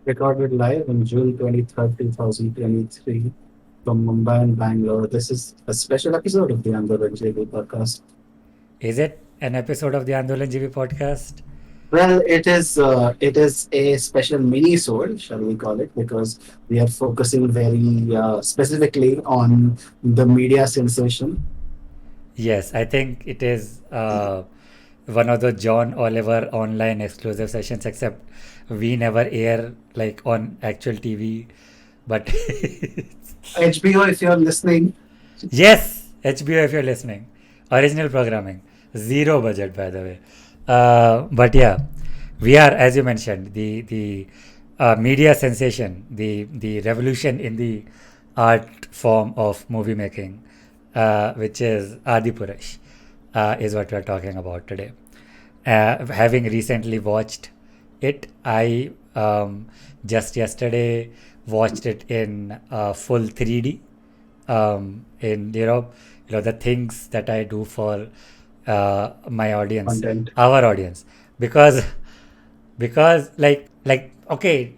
Recorded live on June 23rd, 2023 from Mumbai and Bangalore. This is a special episode of the Andolanjeevi podcast. Is it an episode of the Andolanjeevi podcast? Well, it is a special mini-sode, shall we call it, because we are focusing very specifically on the media sensation. Yes, I think it is one of the John Oliver online exclusive sessions, except we never air like on actual TV. But HBO, if you're listening, yes, HBO if you're listening. Original programming. Zero budget, by the way. But yeah, we are, as you mentioned, the media sensation, the revolution in the art form of movie making, which is Adipurush, is what we are talking about today. Having recently watched it, I just yesterday watched it in full 3D. In the things that I do for my audience, content. our audience, because like okay,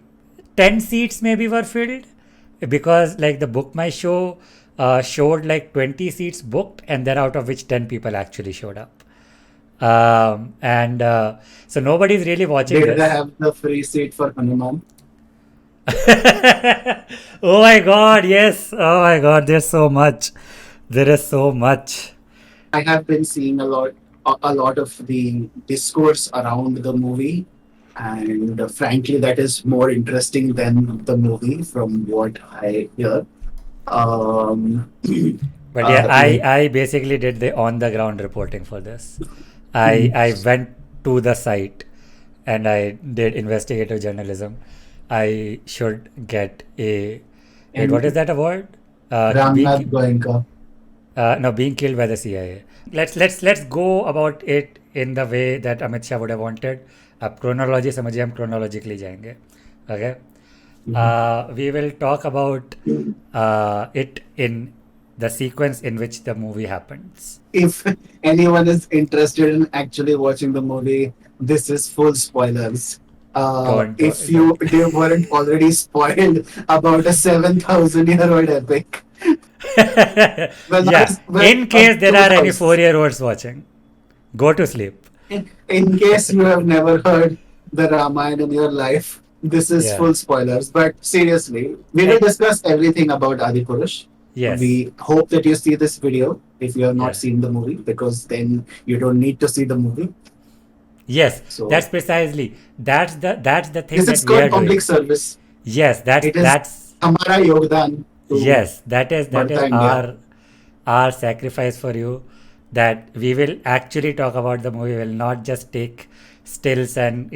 10 seats maybe were filled because like the book my show showed like 20 seats booked, and then out of which 10 people actually showed up. And so nobody's really watching Did they this. have the free seat for Hanuman? Oh my god, yes. Oh my god, there's so much. There is so much. I have been seeing a lot of the discourse around the movie, and frankly, that is more interesting than the movie, from what I hear. Um, But yeah, I, like, I basically did the on the ground reporting for this. I went to the site and I did investigative journalism. I should get a wait, what is and that award? Ramnath Goenka. No, being killed by the CIA. Let's go about it in the way that Amit Shah would have wanted. अब chronology समझिए हम chronologically जाएंगे. Okay. We will talk about it in the sequence in which the movie happens. If anyone is interested in actually watching the movie, this is full spoilers. Don't, If don't, don't. you weren't already spoiled about a 7,000-year-old epic, Yeah, well, in case there are any 2,000. 4 year olds watching, go to sleep. In case you have never heard the Ramayana in your life, this is Yeah, full spoilers. But seriously, we will like, discuss everything about Adipurush. yes, We hope that you see this video if you have not yeah, seen the movie, because then you don't need to see the movie. yes, So that's precisely that's the thing this that is we called are public doing. service. Yes, that's It is that's Hamara Yogdan to yes, that is Badhta India. our sacrifice for you. That we will actually talk about the movie. We will not just take stills and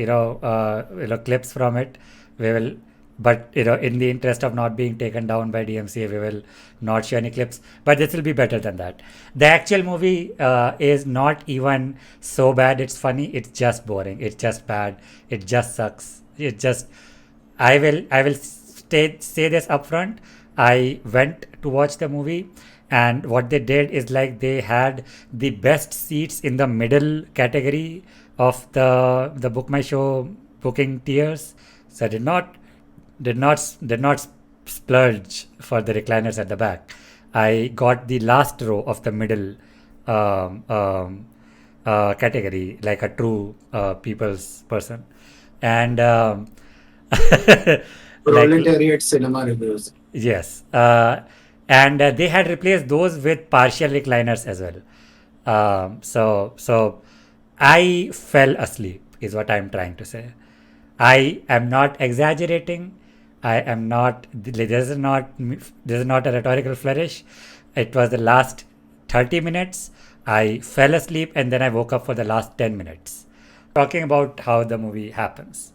clips from it. We will, but in the interest of not being taken down by DMCA, we will not show any clips. But this will be better than that. The actual movie is not even so bad. It's funny. It's just boring. It's just bad. It just sucks. It just I will say this upfront. I went to watch the movie, and what they did is like they had the best seats in the middle category of the book my show booking tiers. So I did not splurge for the recliners at the back. I got the last row of the middle um, um, category, like a true people's person, and like Proletariat cinema reviews. yes, and they had replaced those with partial recliners as well. So I fell asleep is what I'm trying to say. I am not exaggerating. I am not. This is not a rhetorical flourish. It was the last 30 minutes. I fell asleep and then I woke up for the last 10 minutes. Talking about how the movie happens.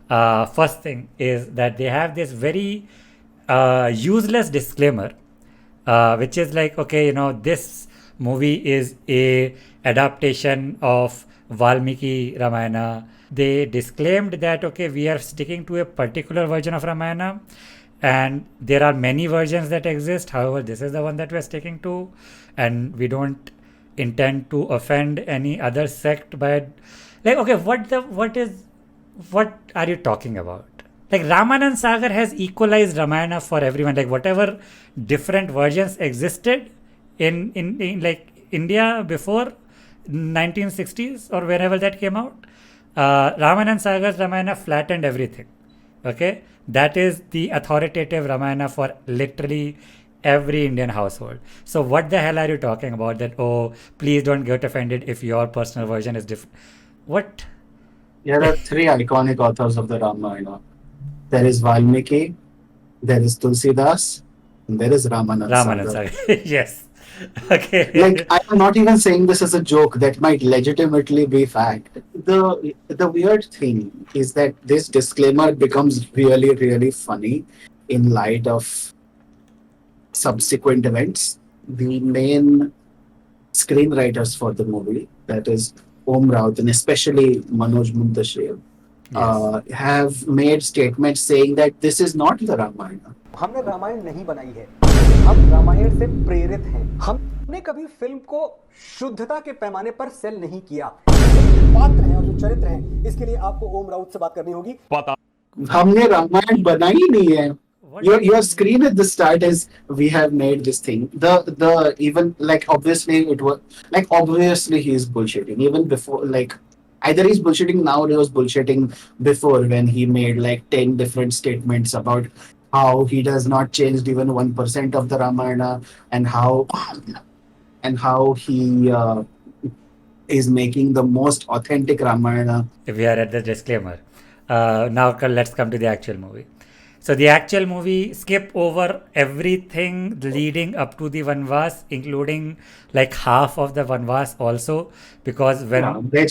First thing is that they have this very useless disclaimer, which is like, okay, this movie is a adaptation of Valmiki Ramayana. They disclaimed that okay, we are sticking to a particular version of Ramayana, and there are many versions that exist. However, this is the one that we're sticking to, and we don't intend to offend any other sect by like okay, what are you talking about? like Ramanand Sagar has equalized Ramayana for everyone. Like whatever different versions existed in like India before 1960s or wherever that came out, Ramanand Sagar's Ramayana flattened everything. Okay, that is the authoritative Ramayana for literally every Indian household. So what the hell are you talking about? That, oh, please don't get offended if your personal version is different. What? There are three iconic authors of the Ramayana. There is Valmiki, there is Tulsidas, and there is Ramanand Ramanand Sagar. Sagar. Yes. Like, Okay. I am not even saying this as a joke. That might legitimately be fact. The weird thing is that this disclaimer becomes really, really funny in light of subsequent events. The main screenwriters for the movie, that is Om Raut and especially Manoj Muntashir, Yes. have made statements saying that this is not the Ramayana. हमने रामायण नहीं बनाई है, हम रामायण से प्रेरित हैं। हमने कभी फिल्म को शुद्धता के पैमाने पर सेल नहीं किया। जो पात्र हैं और जो चरित्र हैं, इसके लिए आपको ओम राउत से बात करनी होगी। हमने रामायण बनाई ही नहीं है. What do Your you screen at the start is we have made this thing. The even like obviously it was like obviously he's bullshitting even before, like either he's bullshitting now or he was bullshitting before when he made like 10 different statements about how he does not change even 1% of the Ramayana, and how he is making the most authentic Ramayana. we are at the disclaimer. Now let's come to the actual movie. So the actual movie skip over everything leading up to the Vanvas, including like half of the Vanvas also, because Yeah, when they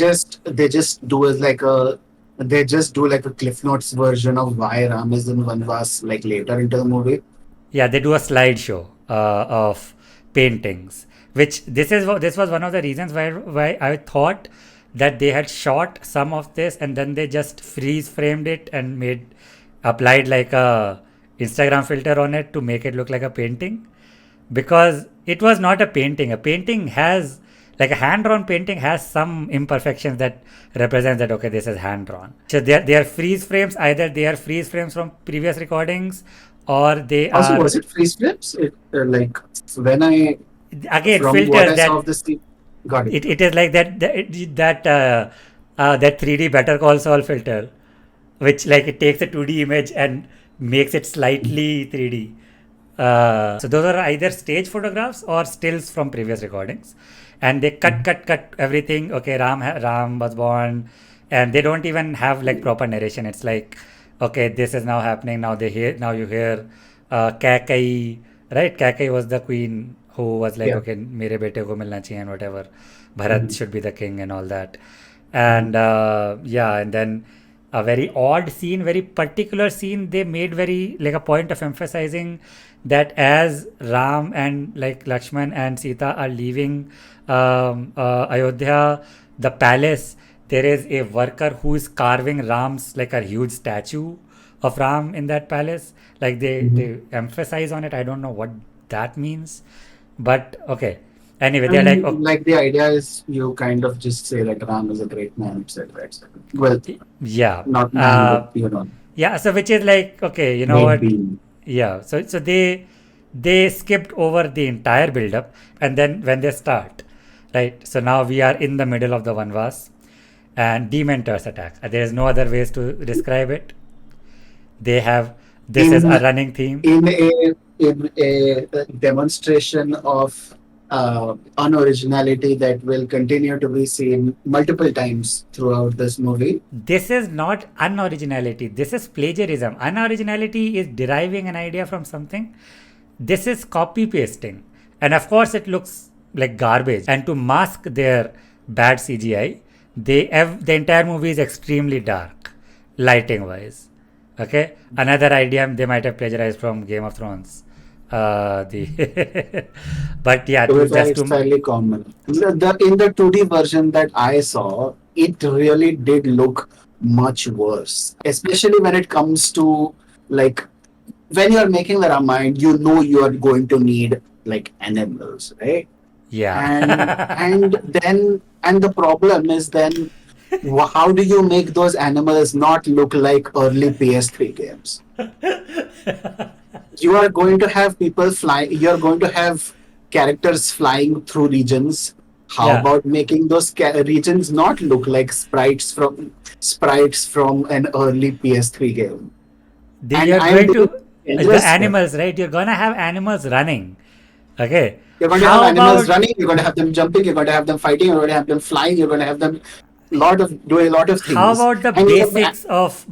just do as like a they just do like a Cliff Notes version of why Ram is in Vanvas like later into the movie. yeah, they do a slideshow of paintings, which this was one of the reasons why I thought that they had shot some of this and then they just freeze framed it and made applied like a Instagram filter on it to make it look like a painting, because it was not a painting. A painting has, like a hand drawn painting has some imperfections that represents that, okay, this is hand drawn. So they are freeze frames. Either they are freeze frames from previous recordings, or they Also, are was it freeze frames? Like when I again from what filters I saw that of this thing, got it. it is like that 3D Better Call Saul filter, which like it takes a 2D image and makes it slightly 3D. So those are either stage photographs or stills from previous recordings, and they cut everything. Okay, Ram was born, and they don't even have like proper narration. It's like, okay, this is now happening. Now you hear Kakai, right? Kakai was the queen who was like, Yeah. okay, mere bete ko milna chahiye and whatever. Bharat Mhm. should be the king and all that. Mhm. And yeah, and then a very odd scene, very particular scene they made very like a point of emphasizing that as Ram and like Lakshman and Sita are leaving Ayodhya, the palace, there is a worker who is carving Ram's like a huge statue of Ram in that palace. Like Mhm. they emphasize on it. I don't know what that means, but okay. Anyway, I they're like, mean, like the idea is you kind of just say that Ram is a great man, etc., etc. Well, yeah, not man, but you know, yeah. So which is like, okay, you know great what? being. Yeah. So they skipped over the entire build up, and then when they start, right? So now we are in the middle of the Vanvas, and Dementors attack. There is no other ways to describe it. They have this is a In running theme. in a demonstration of unoriginality that will continue to be seen multiple times throughout this movie. This is not unoriginality. This is plagiarism. Unoriginality is deriving an idea from something. This is copy pasting. And of course, it looks like garbage. And to mask their bad CGI, the entire movie is extremely dark, lighting wise. Okay, another idea they might have plagiarized from Game of Thrones. The but yeah, To be fair, just it's to fairly common. In the 2D version that I saw, it really did look much worse, especially when it comes to like when you're making the Ramayana, you know you are going to need like animals, right? yeah. And then and the problem is then How do you make those animals not look like early PS3 games? You are going to have people fly. You're going to have characters flying through regions. How Yeah. about making those regions not look like sprites from an early PS3 game? And You're I'm going being to the generous here. animals, right? You're gonna have animals running. Okay. You're going to have How animals about running. You're going to have them jumping. You're going to have them fighting. You're going to have them flying. You're going to have them doing a lot of how things. about the And you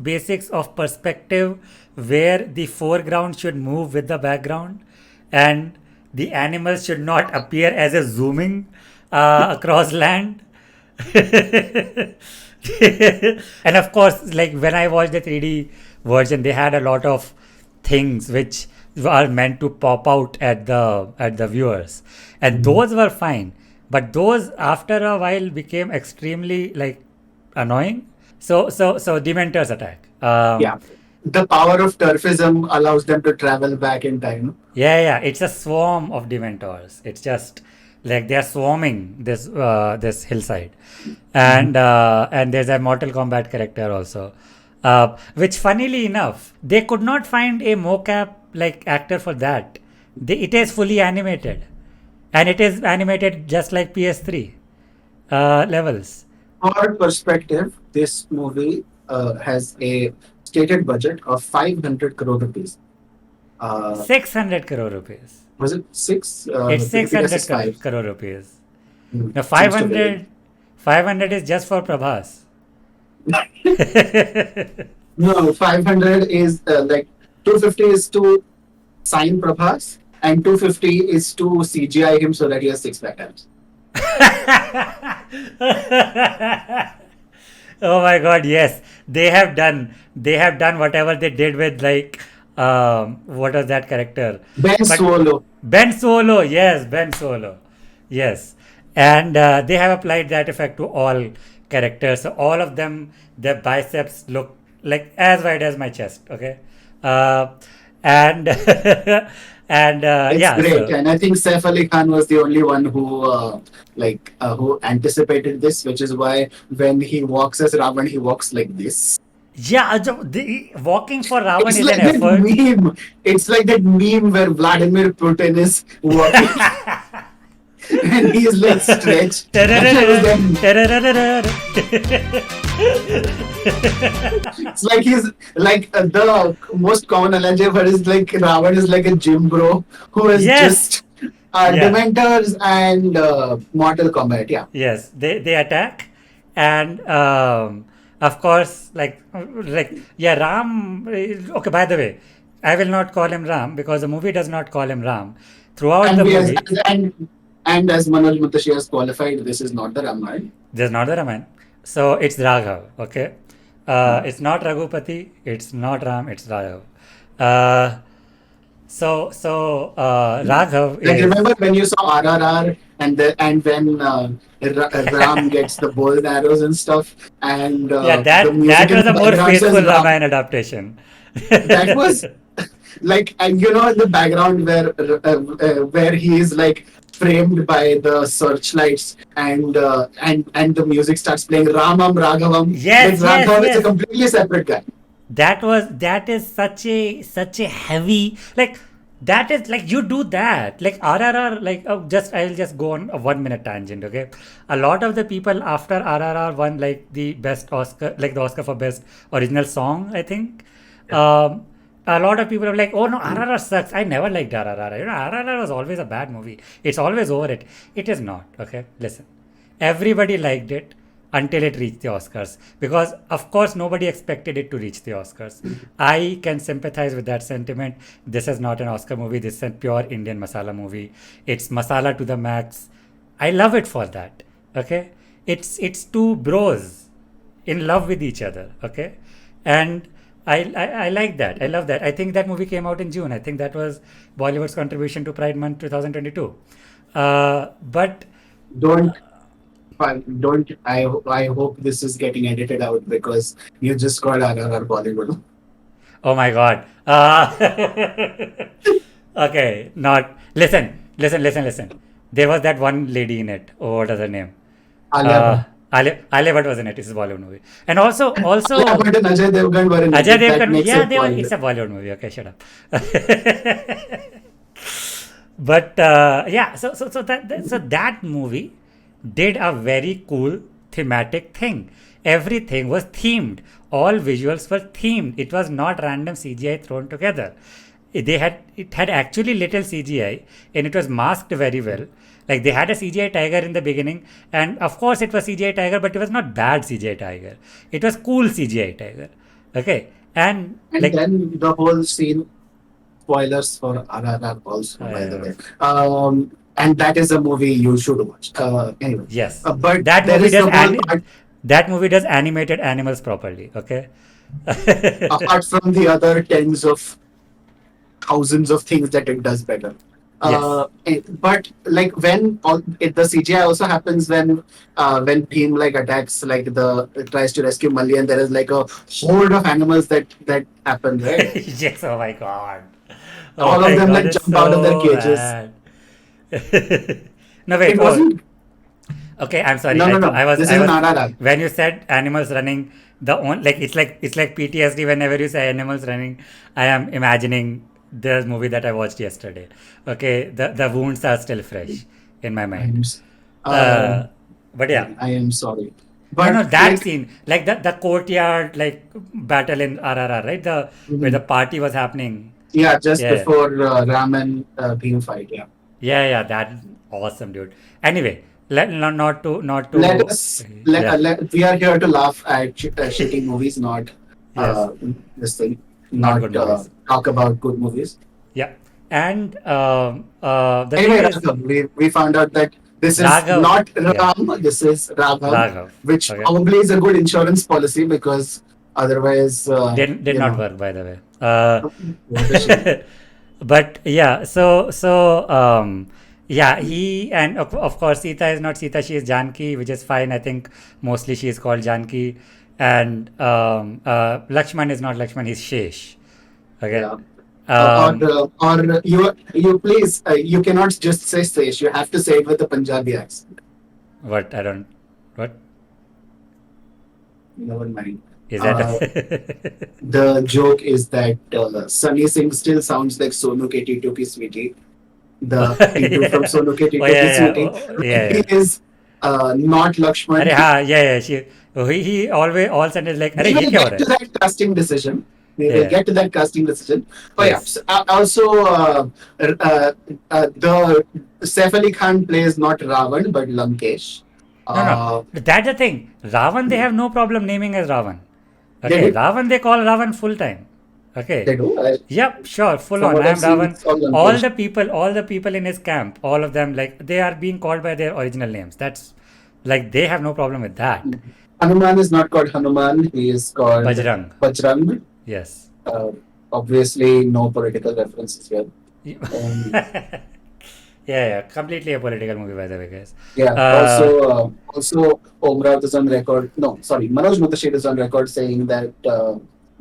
basics of perspective, where the foreground should move with the background, and the animals should not appear as a zooming across land. And of course, like when I watched the 3D version, they had a lot of things which are meant to pop out at the viewers, and those were fine. But those after a while became extremely like annoying. So Dementors attack. yeah, the power of turfism allows them to travel back in time. Yeah, it's a swarm of Dementors. It's just like they are swarming this hillside, and there's a Mortal Kombat character also, which funnily enough they could not find a mocap like actor for that. It is fully animated, and it is animated just like PS3 levels. For perspective, this movie has a stated budget of 500 crore rupees. 600 crore rupees. Was it six? It's Wikipedia 600 says five. crore rupees. Hmm, Now seems to be 500 is just for Prabhas. no, 500 is like 250 is to sign Prabhas, and 250 is to CGI him so that he has six pack abs. Oh my god, yes. They have done whatever they did with like what was that character? Ben But Solo. Ben Solo, yes, Ben Solo. Yes. And they have applied that effect to all characters. So all of them, their biceps look like as wide as my chest. Okay. Uh, and and It's yeah, great, so and I think Saif Ali Khan was the only one who, who anticipated this, which is why when he walks as Ravan, he walks like this. yeah, walking for Ravan It's is an like that effort. meme. It's like that meme where Vladimir Putin is walking and he is like stretched. And I was like, it's like he's like the most common analogy for is like Ravan is like a gym bro who is Yes. just Yeah. Dementors and Mortal Kombat. Yeah. Yes, they attack, and of course, like yeah, Ram. Okay, by the way, I will not call him Ram because the movie does not call him Ram. Throughout And the we movie, and as Manoj Mutashi has qualified, this is not the Ramayana. there's not the Raman, so it's Raghav. Okay, it's not Raghupati, it's not Ram, it's Raghav. Uh, Raghav Like is remember when you saw RRR and when Ram gets the bow and arrows and stuff, and yeah, the that music in was the a more background faithful says Ram. Ramayana adaptation. That was like, and you know in the background where he is like framed by the searchlights and the music starts playing Ramam Raghavam. Like Raghav is a Yes. completely separate guy. That is such a heavy, like that is like you do that like RRR, like just I'll just go on a 1 minute tangent. Okay, a lot of the people after RRR won like the best Oscar, like the Oscar for best original song, I think. um a lot of people are like, oh no, RRR sucks. I never liked RRR. RRR was always a bad movie. It's always over it. It is not. Okay, listen, everybody liked it until it reached the Oscars. Because, of course, nobody expected it to reach the Oscars. I can sympathize with that sentiment. This is not an Oscar movie, this is a pure Indian masala movie. It's masala to the max. I love it for that. Okay? It's two bros in love with each other. Okay? And I like that. I love that. I think that movie came out in June. I think that was Bollywood's contribution to Pride Month 2022. But Don't don't I hope this is getting edited out because you just called RRR Bollywood. oh my god. Okay, not listen. There was that one lady in it. Oh, what is her name? Alia Uh, Bhatt. Alia Bhatt was in it. It's a Bollywood movie, and also Alia Bhatt and Ajay Devgan were in it. Ajay That Devgan. makes Yeah, it they were. It's Bollywood. a Bollywood movie. Okay, shut up. But yeah, so that movie did a very cool thematic thing. Everything was themed. All visuals were themed. It was not random CGI thrown together. It had actually little CGI, and it was masked very well. Like they had a CGI tiger in the beginning, and of course it was CGI tiger, but it was not bad CGI tiger. It was cool CGI tiger. Okay, and And like then the whole scene, spoilers for RRR also, by the uh, way. And that is a movie you should watch. Anyway, yes, but that there movie is does the whole part, that movie does animated animals properly. Okay. apart from the other tens of thousands of things that it does better. Yes. But like when the CGI also happens when team like attacks like the tries to rescue Mali, and there is like a horde of animals that happen, right? Yes. Oh my god. Oh All of my them god. like It's jump out of their so cages. bad. No wait. It Oh, wasn't. okay. I'm sorry. No, no, no. I was. This I is an was. RRR. When you said animals running, the on like it's like PTSD. Whenever you say animals running, I am imagining the movie that I watched yesterday. Okay. The wounds are still fresh in my I'm, mind. s- Uh, um, but yeah. I am sorry, No, but no, that like scene, like the courtyard, like battle in RRR, right? The where the mhm. party was happening. Yeah, just Yeah, before Ram and Bhim fight. Yeah. yeah, that awesome, dude. Anyway, not Let to, us yeah, we are here to laugh at shitty movies, not yes, this thing, not not good movies. talk about good movies. Yeah, and the thing Anyway, is, Raghav, we found out that this is Raghav, not yeah, Ram, this is Raghav, Raghav, which okay, probably is a good insurance policy because otherwise, did not work by the way. what a shame. But yeah, yeah, he and of course Sita is not Sita, she is Janki, which is fine. I think mostly she is called Janki, and Lakshman is not Lakshman, he's Shesh. Okay. Yeah. Um, Or you please you cannot just say Sesh. You have to say it with a Punjabi accent. what I don't what Never mind. is Uh, that? the joke is that Sunny Singh still sounds like Sonu K T2 ki sweetie, the T2 from Yeah. Sonu K Oh T2 ki yeah, yeah, sweetie. yeah, He yeah. is not Lakshman. अरे हाँ, yeah, she, he always all sudden is like, We अरे ये will क्या हो get रहा to है? that casting decision. We will Yeah, get to that casting decision. Oh yeah. yes. Also, the Saif Ali Khan plays not Ravan but Lankesh. No, no. Uh, That's the thing. Ravan, they have no problem naming as Ravan. they Okay, do. Ravan, they call Ravan full time. Okay. They do. Yep, sure, full From on. what I am I've seen, Ravan. it's all Lankesh. All the people in his camp, all of them, like they are being called by their original names. That's like they have no problem with that. Hanuman is not called Hanuman. He is called Bajrang. Bajrang. Yes. Uh, obviously, no political references here. Um, Yeah, yeah. Completely a political movie, by the way, guys. yeah. Uh, Also, Omraut is on record. No, sorry, Manoj Mutashid is on record saying that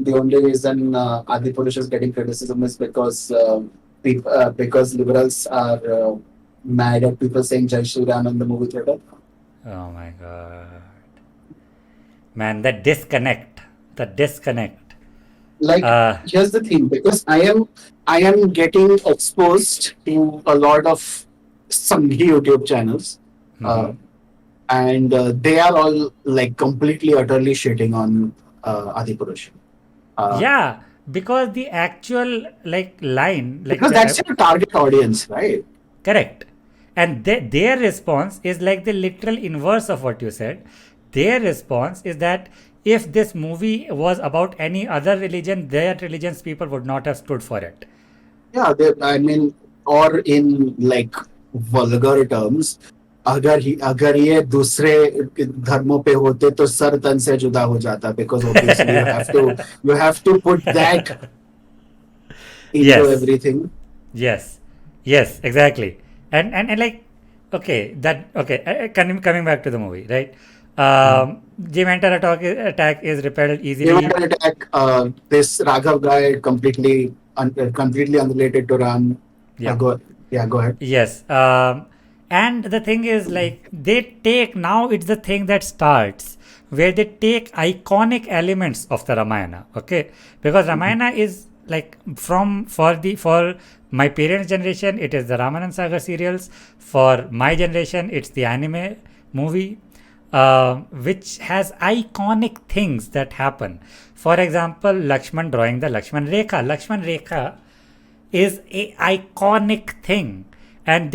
the only reason Adipurush is getting criticism is because liberals are mad at people saying Jai Shri Ram in the movie theater. oh my god. Man, that disconnect. The disconnect. Like, Uh, here's the thing, because I am getting exposed to a lot of Sanghi YouTube channels, uh, mhm. and they are all like completely utterly shitting on Adipurush. Uh, Yeah, because the actual like line, like because the that's your target audience, right? correct, and their response is like the literal inverse of what you said. Their response is that if this movie was about any other religion, their religion's people would not have stood for it. Yeah, I mean, or in like vulgar terms, अगर ये दूसरे धर्मों पे होते तो sir तन से जुदा हो जाता, because obviously you have to put that into Yes, everything. yes, yes, exactly. And like, okay, that okay. Coming back to the movie, right? G-Mentor attack is repelled easily. Human attack. This Raghav guy completely unrelated to Ram. Yeah. Go, yeah, go ahead. Yes. And the thing is, like, they take, now it's the thing that starts where they take iconic elements of the Ramayana. Okay, because Ramayana is like, for my parents' generation, it is the Ramanand Sagar serials. For my generation, it's the anime movie, which has iconic things that happen. For example, Lakshman drawing the Lakshman Rekha. Lakshman Rekha is a iconic thing, and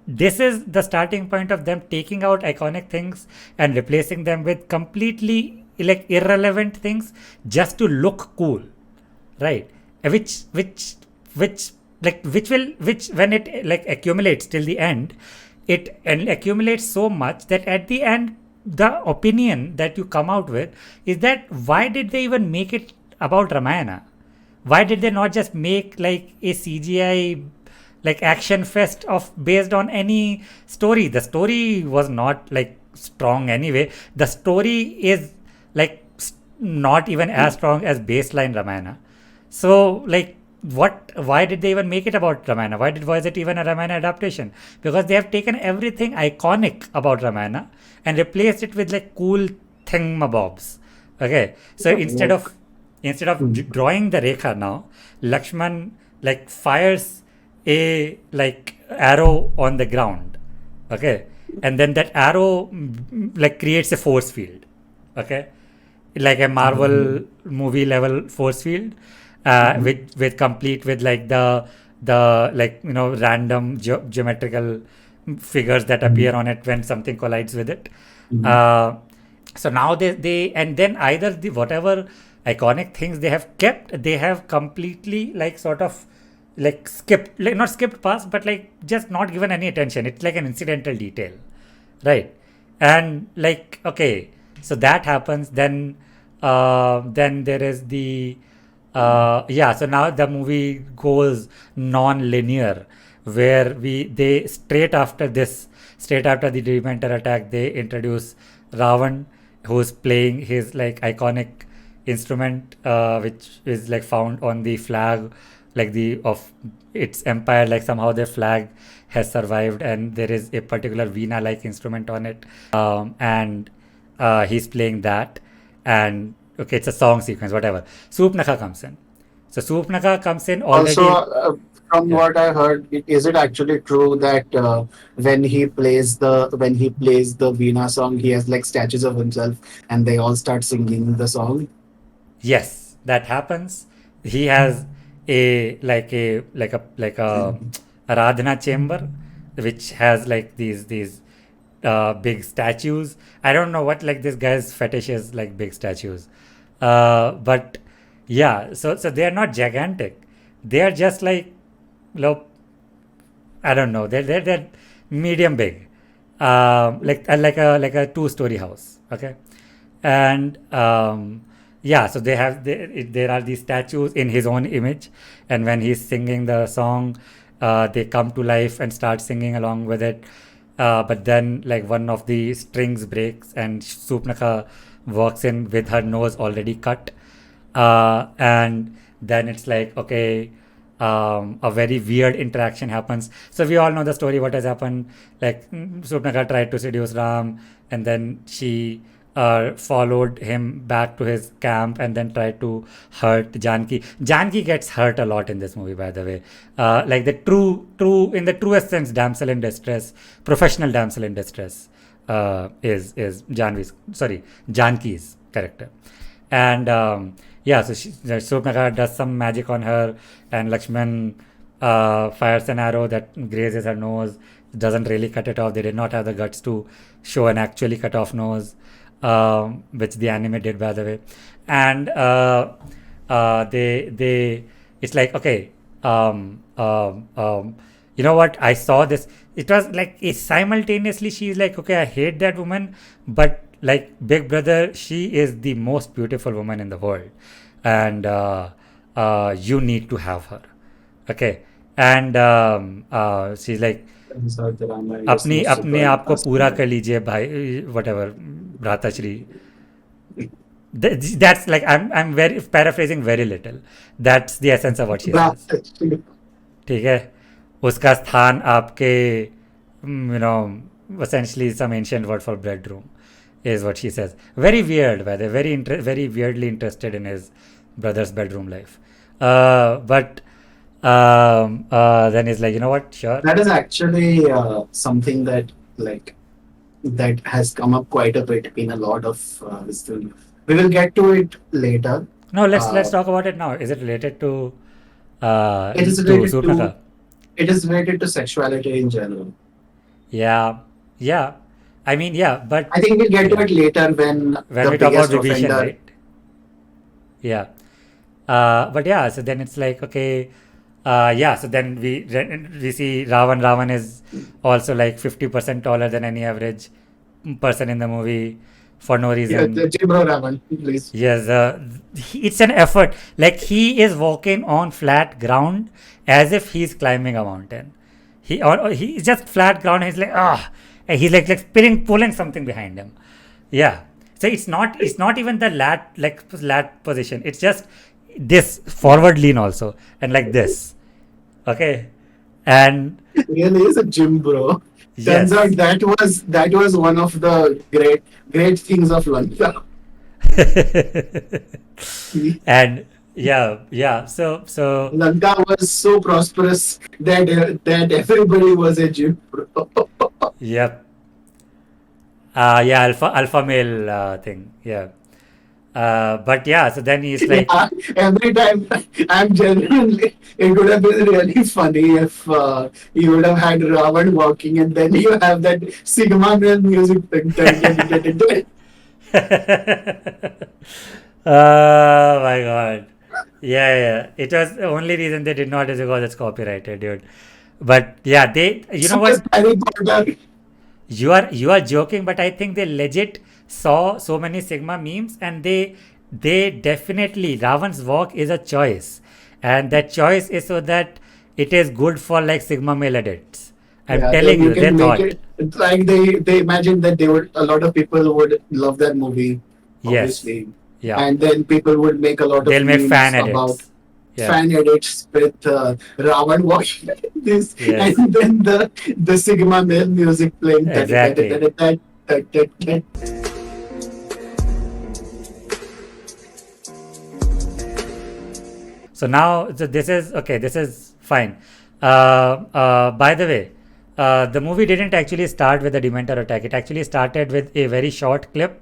this is the starting point of them taking out iconic things and replacing them with completely like irrelevant things just to look cool, right? Which which when it like accumulates till the end, it and accumulates so much that at the end the opinion that you come out with is that why did they even make it about Ramayana? Why did they not just make like a CGI like action fest of based on any story? The story was not like strong anyway. The story is like not even as strong as baseline Ramayana. So like, what, why did they even make it about Ramayana? Was it even a Ramayana adaptation? Because they have taken everything iconic about Ramayana and replaced it with like cool thingamabobs. Okay, so instead of drawing the rekha now, Lakshman like fires a like arrow on the ground. Okay, and then that arrow like creates a force field. Okay, like a Marvel movie level force field, with complete with like the like, you know, random geometrical figures that appear on it when something collides with it. Uh, so now they and then either the whatever iconic things they have kept, they have completely like sort of like skipped, like not skipped past, but like just not given any attention. It's like an incidental detail, right? And like, okay, so that happens. Then there is the yeah. So now the movie goes non-linear, where they straight after the Dementor attack, they introduce Ravan, who's playing his like iconic instrument, which is like found on the flag, like the of its empire. Like somehow their flag has survived, and there is a particular veena-like instrument on it, and he's playing that. And okay, it's a song sequence, whatever. Supnaka comes in. So Supnaka comes in Also, already. from Yeah. what I heard, is it actually true that when he plays the Veena song, he has like statues of himself, and they all start singing the song? Yes, that happens. He has a Aradhana chamber, which has like these big statues. I don't know what like this guy's fetish is, like big statues. But yeah, so they are not gigantic. They are just like, low. I don't know. They're medium big, like a two-story house. Okay, and yeah, so there are these statues in his own image, and when he's singing the song, they come to life and start singing along with it. But then like one of the strings breaks, and Supnaka walks in with her nose already cut, and then it's like, okay, a very weird interaction happens. So we all know the story, what has happened. Like, Supnaka tried to seduce Ram, and then she followed him back to his camp and then tried to hurt Janki. Janki gets hurt a lot in this movie, by the way. Like the in the truest sense, damsel in distress, professional damsel in distress, is Janki's character. And yeah, so Supnaka does some magic on her, and Lakshman fires an arrow that grazes her nose. Doesn't really cut it off. They did not have the guts to show an actually cut off nose, which the anime did, by the way. And they it's like, okay, you know what? I saw this. It was like simultaneously she's like, okay, I hate that woman, but like Big Brother, she is the most beautiful woman in the world, and you need to have her. Okay, and she's like, I guess अपनी most of अपने the आप को cast पूरा member. कर लीजिए भाई, whatever, भ्राताश्री. That's like, I'm very paraphrasing very little. That's the essence of what she says. ठीक है, उसका स्थान आपके essentially some ancient word for bedroom, is what she says. Very weird, by the way, very weirdly interested in his brother's bedroom life. But then he's like, you know what? Sure. That is actually something that like that has come up quite a bit in a lot of this film. We will get to it later. No, let's Uh, talk about it now. Is it related to it is to related to Supnaka? it is related to sexuality in general. Yeah, yeah. I mean, yeah, but I think we'll get to yeah. it later when When the we talk about biggest Vibhishan, offender. right? Yeah. But yeah, so then it's like, okay, yeah, so then we see Ravan. Ravan is also like 50% taller than any average person in the movie for no Yeah, reason. the Jim Raman, please. Yes, it's an effort. Like he is walking on flat ground as if he's climbing a mountain. Or he's just flat ground. He's like and he's like pulling something behind him. Yeah. So it's not even the lat position. It's just this forward lean also and like this. Okay, and Really is a gym bro. Turns out yes. that was one of the great things of Lanka. And yeah. So Lanka was so prosperous that everybody was a gym bro. yep. Yeah, alpha male thing. Yeah. But yeah, so then he's like, Yeah, every time I'm genuinely, it would have been really funny if you would have had Ravan walking and then you have that Sigma male music. oh my god. Yeah. It was the only reason they did not is because it's copyrighted, dude. But yeah, you know So was what? Harry Potter. You are joking, but I think they legit saw so many Sigma memes, and they definitely Ravan's walk is a choice, and that choice is so that it is good for like Sigma male edits. I'm Yeah, though telling you you, they can make thought. it. It's like they imagined that they would a lot of people would love that movie, Yes, obviously, yeah, and then people would make a lot of they'll make memes fan about edits. Yeah, fan edits with Ravan watching this, yes, and then the Sigma male music playing. exactly. So now, so this is okay. This is fine. By the way, the movie didn't actually start with a Dementor attack. It actually started with a very short clip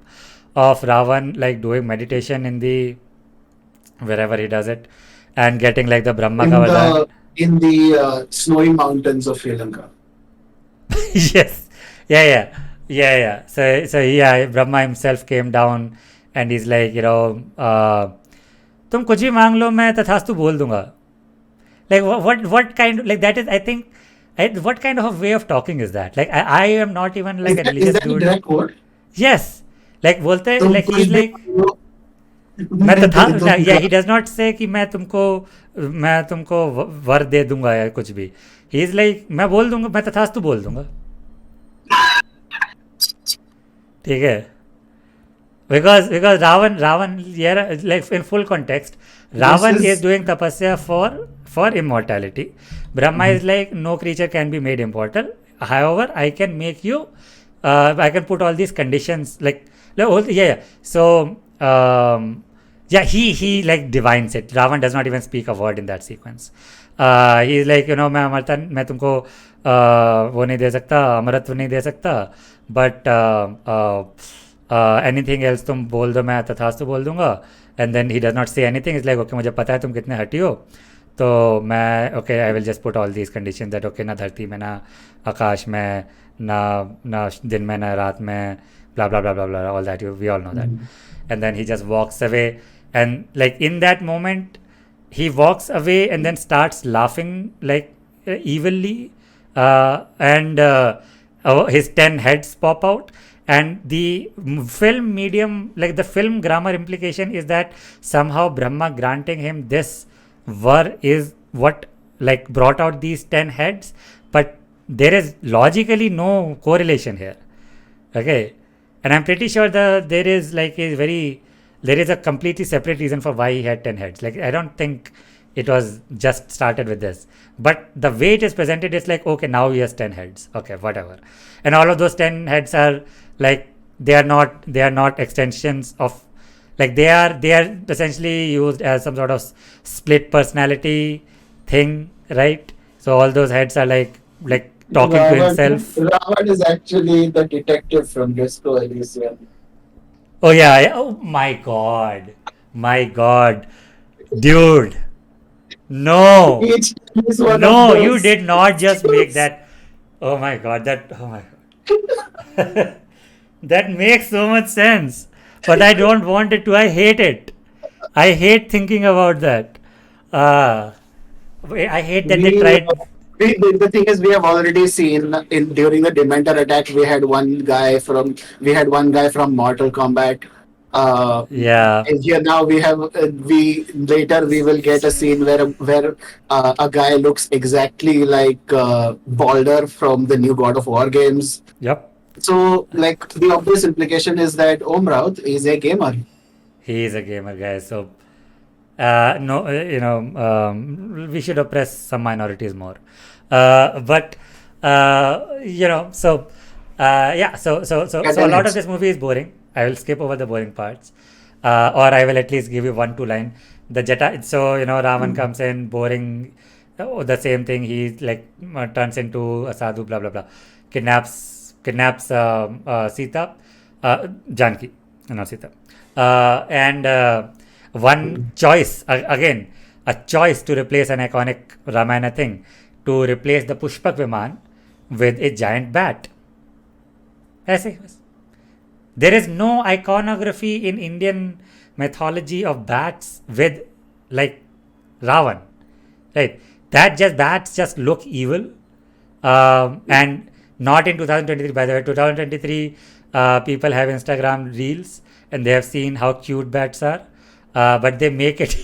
of Ravan like doing meditation in the wherever he does it, and getting like the Brahma ka in Vardhan. the snowy mountains of Sri Lanka. Yes, yeah. So yeah, Brahma himself came down, and he's like, तुम कुछ भी मांग लो मैं तथास्तु बोल दूंगा. Like what kind, like that is, I think, what kind of a way of talking is that? Like I am not even like a Is religious that a dude. direct quote? Yes, like बोलते, तुम like कुछ he's भी like मांगो, मैं मैं तथा, दे yeah, दूंगा. he does not say कि मैं तुमको वर दे दूंगा या कुछ भी. He is like मैं बोल दूंगा, मैं तथास्तु बोल दूंगा. ठीक है. Because Ravan, yeah, like in full context, This Ravan is is doing tapasya for immortality. Brahma is like, no creature can be made immortal. However, I can make you. I can put all these conditions yeah. So yeah, he like divines it. Ravan does not even speak a word in that sequence. He's like, मैं अमरता, मैं तुमको वो नहीं दे सकता, अमरत्व नहीं दे सकता, बट एनीथिंग एल्स तुम बोल दो, मैं तथास्तु बोल दूंगा. And then he does not say anything. Is like, okay, मुझे पता है तुम कितने हटी हो, तो मैं okay I will just put all these condition that okay, ना धरती में, ना आकाश में, ना दिन में, ना रात में, blah blah blah blah blah, all that, we all know that. And then he just walks away, and like in that moment he walks away and then starts laughing like evilly, and his 10 heads pop out. And the film medium, like the film grammar implication is that somehow Brahma granting him this var is what like brought out these 10 heads, but there is logically no correlation here. Okay, and I'm pretty sure there is a completely separate reason for why he had 10 heads. Like I don't think it was just started with this. But the way it is presented, it's like, okay, now he has 10 heads. Okay, whatever. And all of those 10 heads are like, they are not extensions of, like, they are essentially used as some sort of split personality thing, right? So all those heads are like talking to himself. Ravan is actually the detective from Disco Elysium. Oh yeah, yeah. Oh my god. My god. Dude. No. Each is one of No, you those did not just make skills. that. Oh my god, that. Oh my god. That makes so much sense. But I don't want it to. I hate it. I hate thinking about that. Uh, I hate that they We, tried. the thing is, we have already seen in during the Dementor attack, we had one guy from Mortal Kombat. Yeah. And here now we later we will get a scene where a guy looks exactly like Balder from the new God of War games. Yep. So, like, the obvious implication is that Omraut is a gamer. He is a gamer, guys. So, no, we should oppress some minorities more. But, yeah, so a lot of Next. this movie is boring. I will skip over the boring parts, or I will at least give you 1 2 line. The Jetta, so Raman comes in, boring, the same thing. He like turns into a sadhu, blah blah blah, kidnaps Sita, Janki, not Sita, and one choice again, a choice to replace an iconic Ramayana thing, to replace the Pushpak Viman with a giant bat. ऐसे there is no iconography in Indian mythology of bats with like Ravan, right? That just bats just look evil, and not in 2023. By the way, 2023 people have Instagram reels and they have seen how cute bats are, but they make it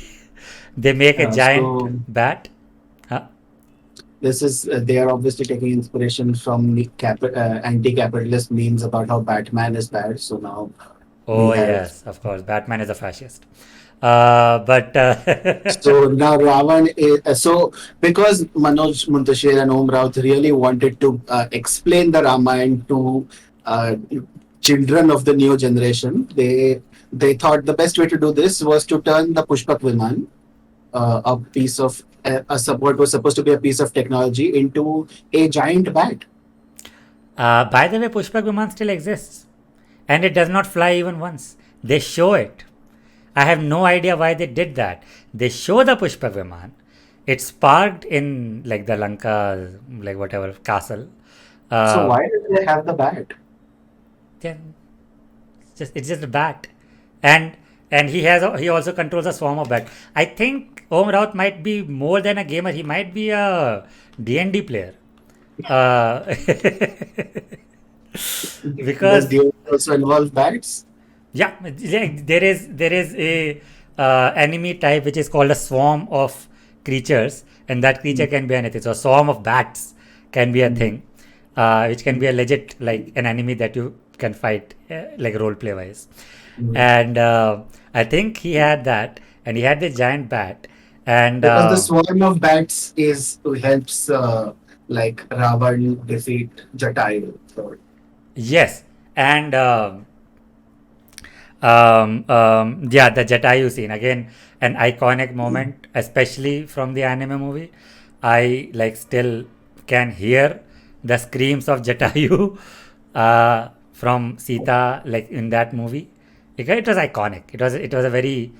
they make a giant So bat. Huh? this is they are obviously taking inspiration from the anti-capitalist memes about how Batman is bad. So now we Oh have yes, of course, Batman is a fascist. But so now Ravan is so because Manoj Muntashir and Om Raut really wanted to explain the Ramayana to uh, children of the new generation. They thought the best way to do this was to turn the Pushpak Viman, a piece of what was supposed to be a piece of technology, into a giant bat. by the way, Pushpak Viman still exists, and it does not fly even once. They show it. I have no idea why they did that. They show the Pushpak Viman. It's parked in like the Lanka, like whatever castle. So Uh, why did they have the bat? yeah, it's just a bat, and he also controls a swarm of bat. I think Om Raut might be more than a gamer. He might be a D&D player. Uh, Does because the also involve bats? yeah, there is a enemy type which is called a swarm of creatures, and that creature can be anything. So a swarm of bats can be a thing, which can be a legit like an enemy that you can fight like role play wise. And I think he had that, and he had the giant bat, and Because the swarm of bats is helps like Ravan defeat Jatayu. So, yes, and yeah, the Jatayu scene again, an iconic moment, especially from the anime movie. I like still can hear the screams of Jatayu from Sita, like in that movie. It was iconic. It was a very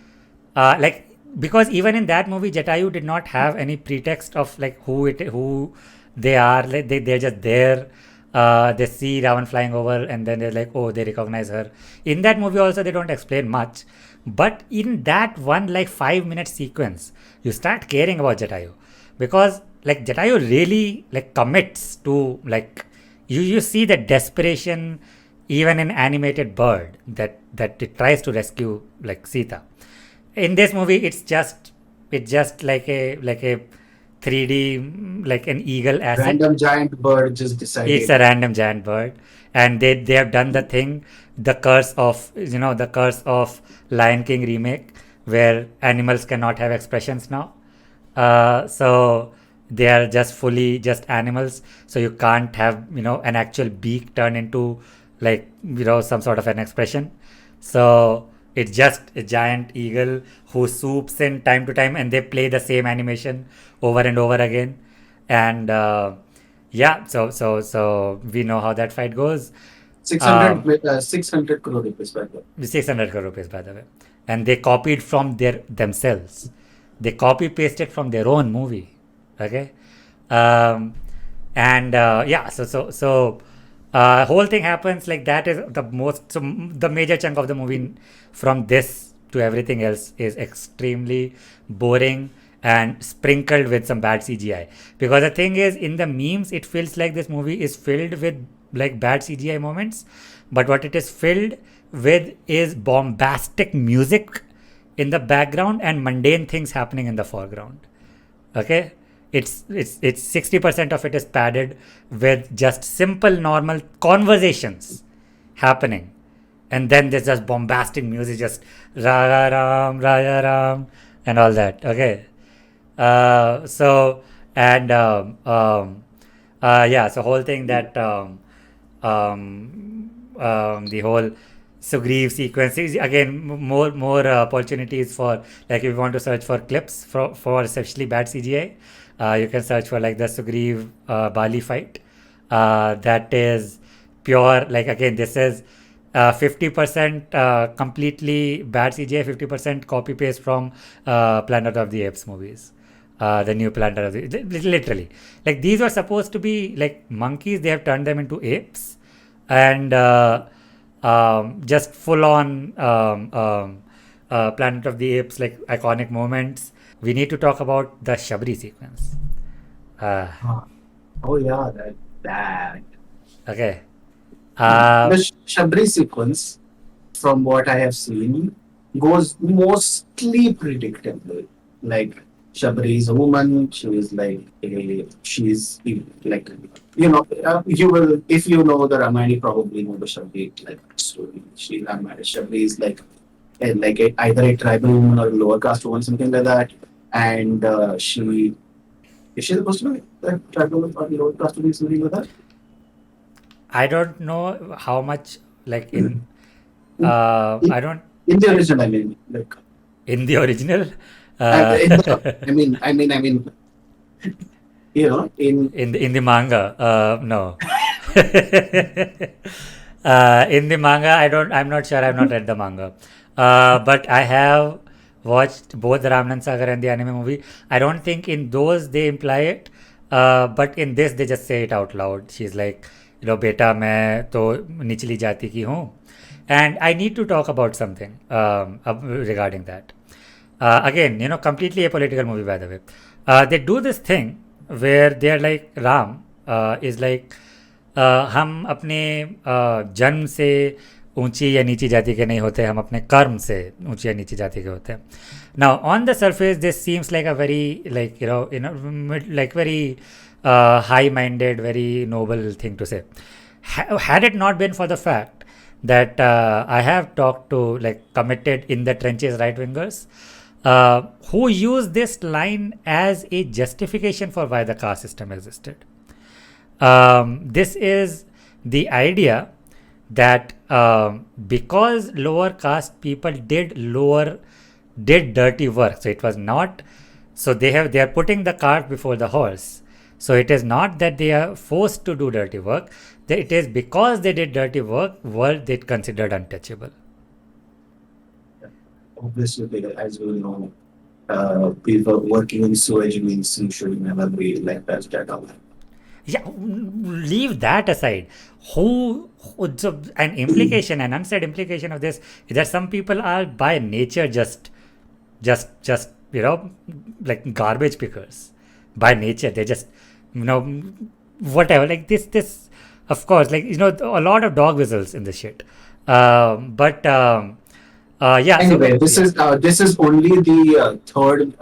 like, because even in that movie, Jatayu did not have any pretext of like who they are. Like they're just there. They see Ravan flying over, and then they're like, oh, they recognize her. In that movie, also they don't explain much, but in that one like 5 minute sequence, you start caring about Jatayu, because like Jatayu really like commits to like, you see the desperation even in animated bird that it tries to rescue like Sita. In this movie, it's just like a 3D, like an eagle asset. random giant bird just It's a decided. random giant bird, and they have done the thing, the curse of Lion King remake, where animals cannot have expressions now. So they are just fully just animals. So you can't have an actual beak turned into like some sort of an expression. So it's just a giant eagle who swoops in time to time, and they play the same animation over and over again. And yeah, so we know how that fight goes. 600 Um, 600 crore rupees by the way. 600 crore rupees, by the way. And they copied from their themselves. They copy pasted from their own movie. Okay. Um, and yeah, whole thing happens like that is the most. So the major chunk of the movie from this to everything else is extremely boring and sprinkled with some bad CGI. Because the thing is, in the memes, it feels like this movie is filled with like bad CGI moments, but what it is filled with is bombastic music in the background and mundane things happening in the foreground. Okay, it's 60% of it is padded with just simple normal conversations happening, and then there's just bombastic music, just Raja Ram, and all that. Okay, so and yeah, so whole thing that the whole Sugriv sequence is again more opportunities for, like, if you want to search for clips for especially bad CGI, you can search for like the Sugriv Bali fight. That is pure, like, again, this is 50% completely bad CGI, 50% copy paste from Planet of the Apes movies. The new Planet of the, literally, like, these were supposed to be like monkeys. They have turned them into apes, and just full on Planet of the Apes, like, iconic moments. We need to talk about the Shabri sequence. Uh, Ah, oh yeah, that okay. the Uh, Shabri sequence, from what I have seen, goes mostly predictable. Like, Shabri is a woman. She is like she's like, you will, if you know the Ramayana, you probably know the Shabri like story. She Ramayana. Shabri is like either a tribal woman or a lower caste woman, something like that. And she is she supposed to be a tribal or lower caste woman, something like that? I don't know how much, like, in In, I don't, in the original, I mean, like in the original, in the, I mean, in in the manga, no. In the manga, I'm not sure. I've not read the manga, but I have watched both the Ramnan Sagar and the anime movie. I don't think in those they imply it, but in this they just say it out loud. She's like, beta, मैं तो निचली जाति की हूँ, and I need to talk about something regarding that. Again, completely a political movie, by the way. They do this thing where they're like, Ram is like, हम अपने जन्म से ऊंची या नीची जाति के नहीं होते, हम अपने कर्म से ऊंची या नीची जाति के होते हैं. Now, on the surface, this seems like a very, like, like, very high-minded, very noble thing to say. Had it not been for the fact that I have talked to, like, committed in the trenches right wingers who use this line as a justification for why the caste system existed. This is the idea that because lower caste people did dirty work, so it was not, so they are putting the cart before the horse. So it is not that they are forced to do dirty work. It is because they did dirty work were they considered untouchable. obviously, as we know, people working in sewage means you should never be like that all. Yeah, leave that aside. So an implication, an unsaid implication of this is that some people are by nature just like garbage pickers. By nature, they just you know whatever, like this. Of course, like, a lot of dog whistles in this shit. But yeah. Anyway, this Yeah, is only the third.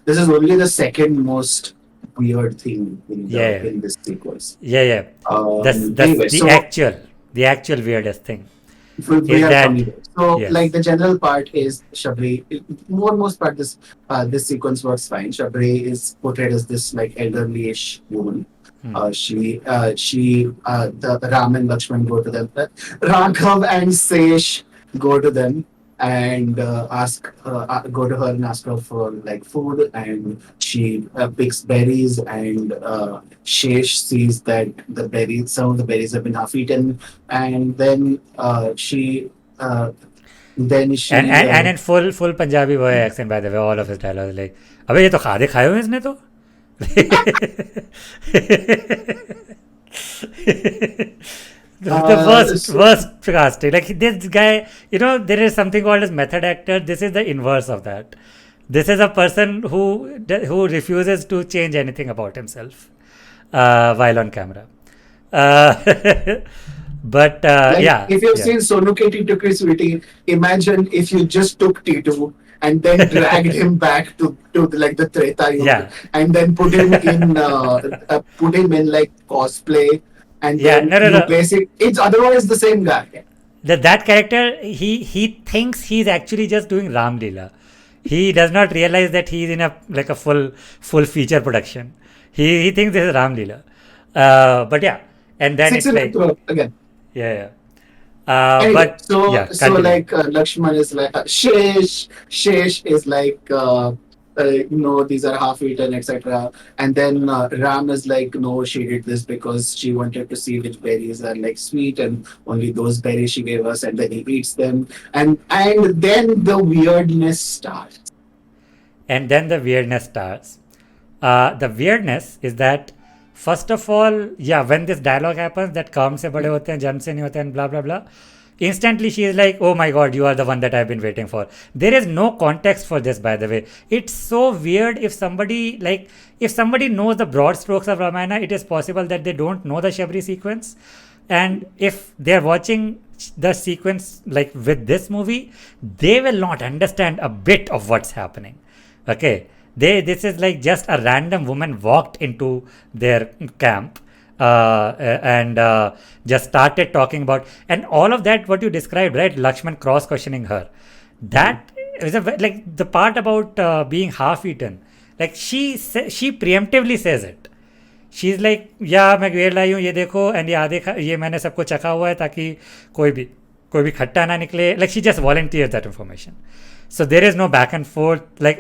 This is only the second most weird thing yeah, in this sequence. yeah, yeah. That's Anyway, the so actual weirdest thing. We Is are coming that there. So, like yes? the general part is Shabri. Most part, this sequence works fine. Shabri is portrayed as this like elderly-ish woman. Hmm. The Ram and Lakshman go to them. Raghav and Sesh go to them and go to her and ask her for like food, and she picks berries, and Shesh sees that some of the berries have been half eaten, and then she And in full Punjabi boy accent, by the way, all of his dialogues like, अबे ये तो खादे खाए हुए इसने तो. The so worst casting. Like this guy, there is something called as method actor. This is the inverse of that. This is a person who refuses to change anything about himself while on camera. Uh, but like yeah, if you've yeah, seen Sonu K T2K Sweetie, imagine if you just took T2 and then dragged him back to like the Treta Yuga yeah, and then put him in like cosplay, and yeah. then No, no, no. it's otherwise the same guy. That character, he thinks he's actually just doing Ram Leela. He does not realize that he's in a full feature production. He thinks this is Ram Leela. But yeah, and then Six it's in a like row again. yeah, yeah. Anyway, But so yeah, continue. like Lakshman is like Shesh is like no, these are half eaten, etc. And then Ram is like, no, she did this because she wanted to see which berries are like sweet, and only those berries she gave us, and then he eats them, and then the weirdness starts. And then the weirdness starts. The weirdness is that first of all, yeah, when this dialogue happens that काम से बड़े होते हैं जन्म से नहीं होते हैं blah blah blah, instantly she is like, oh my god, you are the one that I've been waiting for. There is no context for this, by the way. It's so weird. If somebody knows the broad strokes of Ramayana, it is possible that they don't know the Shabri sequence, and if they're watching the sequence like with this movie, they will not understand a bit of what's happening. Okay, this is like just a random woman walked into their camp and just started talking about, and all of that what you described, right? Lakshman cross questioning her, that is like the part about being half eaten. Like she preemptively says it. She is like, या मैं गेर लाई हूँ ये देखो, and ये मैंने सबको चखा हुआ है ताकि कोई भी खट्टा ना निकले. Like she just volunteer that information. So there is no back and forth. Like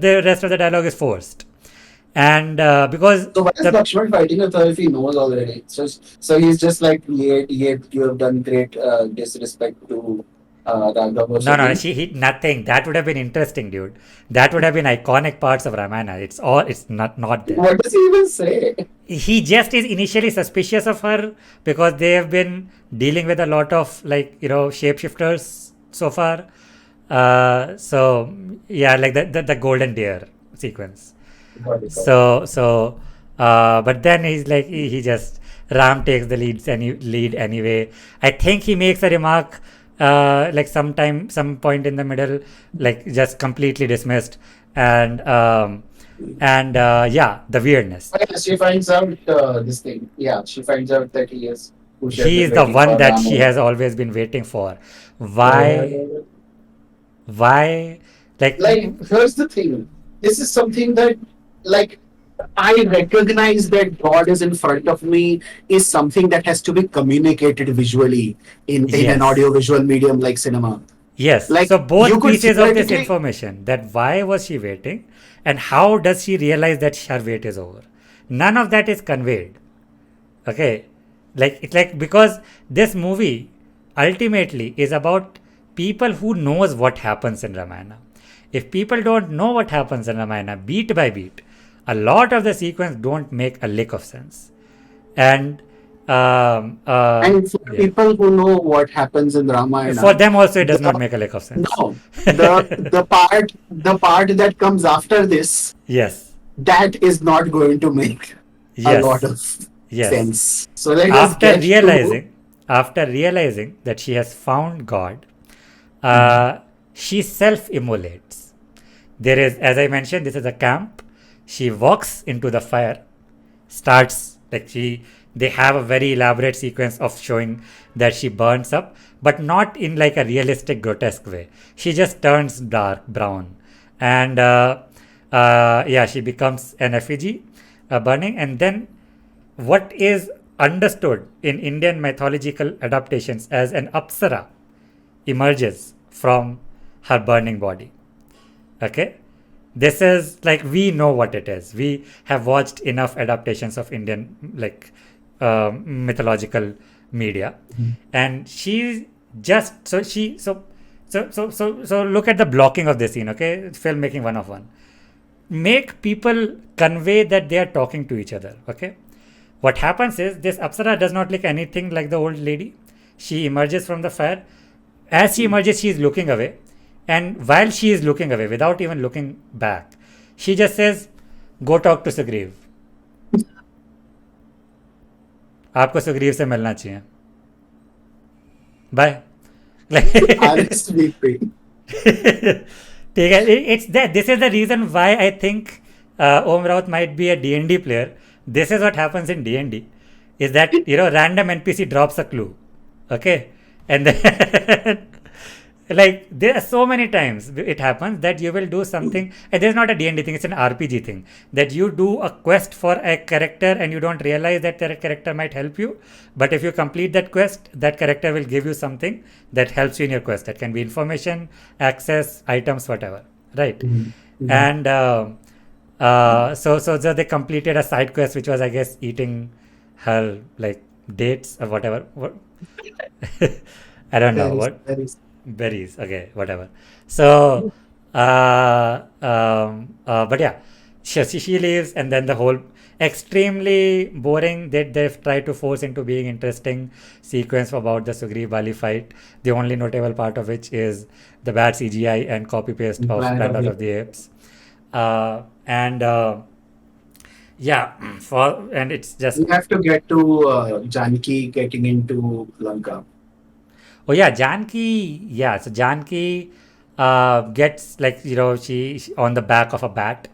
the rest of the dialogue is forced, and because So why is the Lakshman fighting with her if he knows already? So he's just like, yeah, you have done great disrespect to Raghav or no, something. she hit nothing. That would have been interesting, dude. That would have been iconic parts of Ramayana. It's not there. What does he even say? He just is initially suspicious of her because they have been dealing with a lot of shapeshifters so far. So yeah, like the golden deer sequence. Got it, got it. But then he's like he just Ram takes the lead anyway. I think he makes a remark like some point in the middle, like just completely dismissed, and yeah, the weirdness. Oh, yeah, she finds out this thing. Yeah, she finds out that he is who she has He been is the waiting one for, that she Ramo. has always been waiting for. Why? Why? Like, here's the thing. This is something that, like, I recognize that God is in front of me is something that has to be communicated visually in an Yes. audio-visual medium like cinema. Yes. Like, So you both could pieces of this theoretically. information, that why was she waiting and how does she realize that her wait is over? None of that is conveyed. Okay. It's like because this movie ultimately is about people who knows what happens in Ramayana. If people don't know what happens in Ramayana beat by beat, a lot of the sequence don't make a lick of sense. And And for yeah. people who know what happens in For Ramayana, them also it does not the make a lick of sense. no, the part that comes after this, Yes. that is not going to make a lot Yes. of Yes. sense. So let us After get to. realizing, that she has found God, she self-immolates. There is, as I mentioned, this is a camp. She walks into the fire, starts like she they have a very elaborate sequence of showing that she burns up, but not in like a realistic, grotesque way. She just turns dark brown, and yeah, she becomes an effigy, burning, and then what is understood in Indian mythological adaptations as an apsara emerges from her burning body. Okay, this is like, we know what it is. We have watched enough adaptations of Indian like mythological media, and she just so look at the blocking of the scene. Okay, filmmaking 101. Make people convey that they are talking to each other. Okay, what happens is this Apsara does not look anything like the old lady. She emerges from the fire. As she emerges, she is looking away. And while she is looking away, without even looking back, she just says, "Go talk to Sugriv. आपको सुग्रीव से मिलना चाहिए. Bye." RSVP. ठीक है, it's that. This is the reason why I think Om Raut might be a D&D player. This is what happens in D&D, is that random NPC drops a clue, okay, and then like there are so many times it happens that you will do something, and there's not a D&D thing, it's an RPG thing, that you do a quest for a character and you don't realize that that character might help you, but if you complete that quest, that character will give you something that helps you in your quest. That can be information, access, items, whatever, right? And so they completed a side quest which was, I guess, eating her like dates or whatever. I don't know what. Berries, okay, whatever. So but yeah, she leaves, and then the whole extremely boring that they've tried to force into being interesting sequence about the Sugriv Bali fight, the only notable part of which is the bad CGI and copy paste of Planet of the Apes. And yeah, and it's just, We have to get to Janki getting into Lanka. oh yeah, Janki. Yeah, so Janki gets like she on the back of a bat,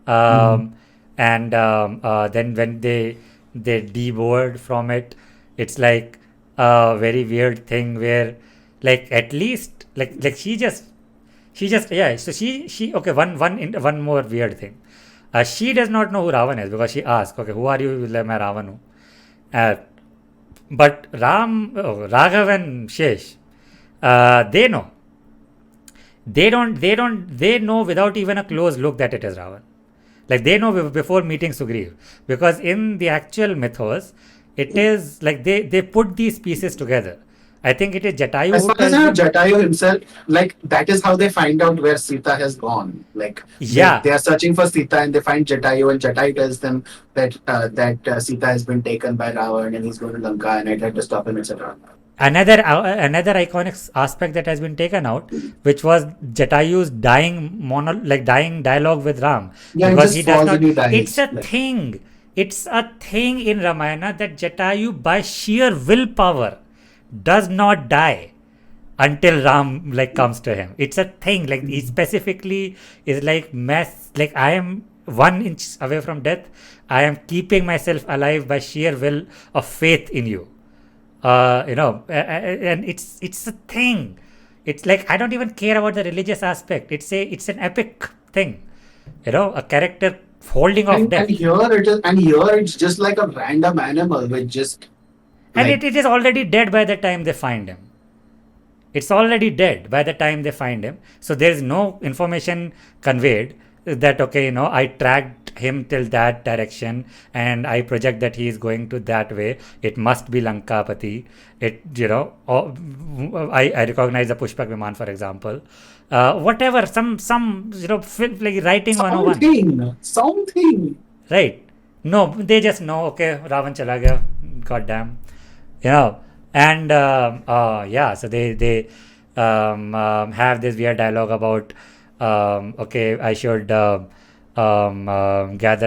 and then when they deboard from it, it's like a very weird thing where like at least like she just yeah. So she okay. One more weird thing. She does not know who Ravan is because she asks, okay, who are you? Like, मैं रावण हूँ. But Raghav and Shesh, they know. They know without even a close look that it is Ravan. Like they know before meeting Sugriv, because in the actual mythos, it is like they put these pieces together. I think it is Jatayu As who far as tells them. Jatayu himself, like that is how they find out where Sita has gone. Like Yeah. they are searching for Sita and they find Jatayu, and Jatayu tells them that Sita has been taken by Ravan and he's going to Lanka and I tried to stop him, etc. Another iconic aspect that has been taken out, which was Jatayu's dying dialogue with Ram, Yeah, because he he just does falls not. and he dies. It's a Like, thing. It's a thing in Ramayana that Jatayu, by sheer willpower, does not die until Ram like comes to him. It's a thing. Like he specifically is like, like I am 1 inch away from death. I am keeping myself alive by sheer will of faith in you. And it's a thing. It's like, I don't even care about the religious aspect. It's an epic thing. A character holding off death. and here it's just like a random animal with just And like, it is already dead by the time they find him. It's already dead by the time they find him. So there is no information conveyed that, okay, I tracked him till that direction and I project that he is going to that way. It must be Lankapati. I recognize the Pushpak Viman, for example. Whatever, some like writing 101. something. Right. No, they just know, okay, Ravan chala gaya. Goddamn. And yeah, so they have this weird dialogue about, okay, I should gather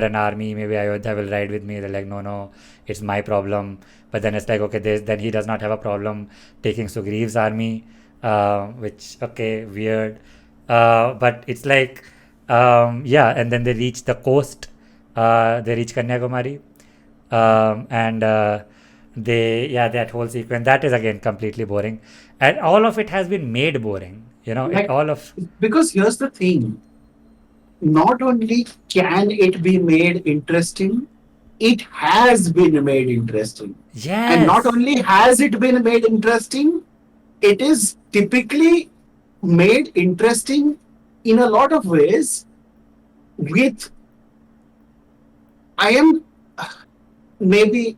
an army, maybe Ayodhya will ride with me. They're like, no, it's my problem. But then it's like, okay, then he does not have a problem taking Sugriv's army, which, okay, weird. But it's like, yeah, and then they reach the coast, they reach Kanyakumari. and that whole sequence, that is again completely boring, and all of it has been made boring. It Like, all of because here's the thing, not only can it be made interesting, it has been made interesting. And not yes, only has it been made interesting, it is typically made interesting in a lot of ways with, I am, maybe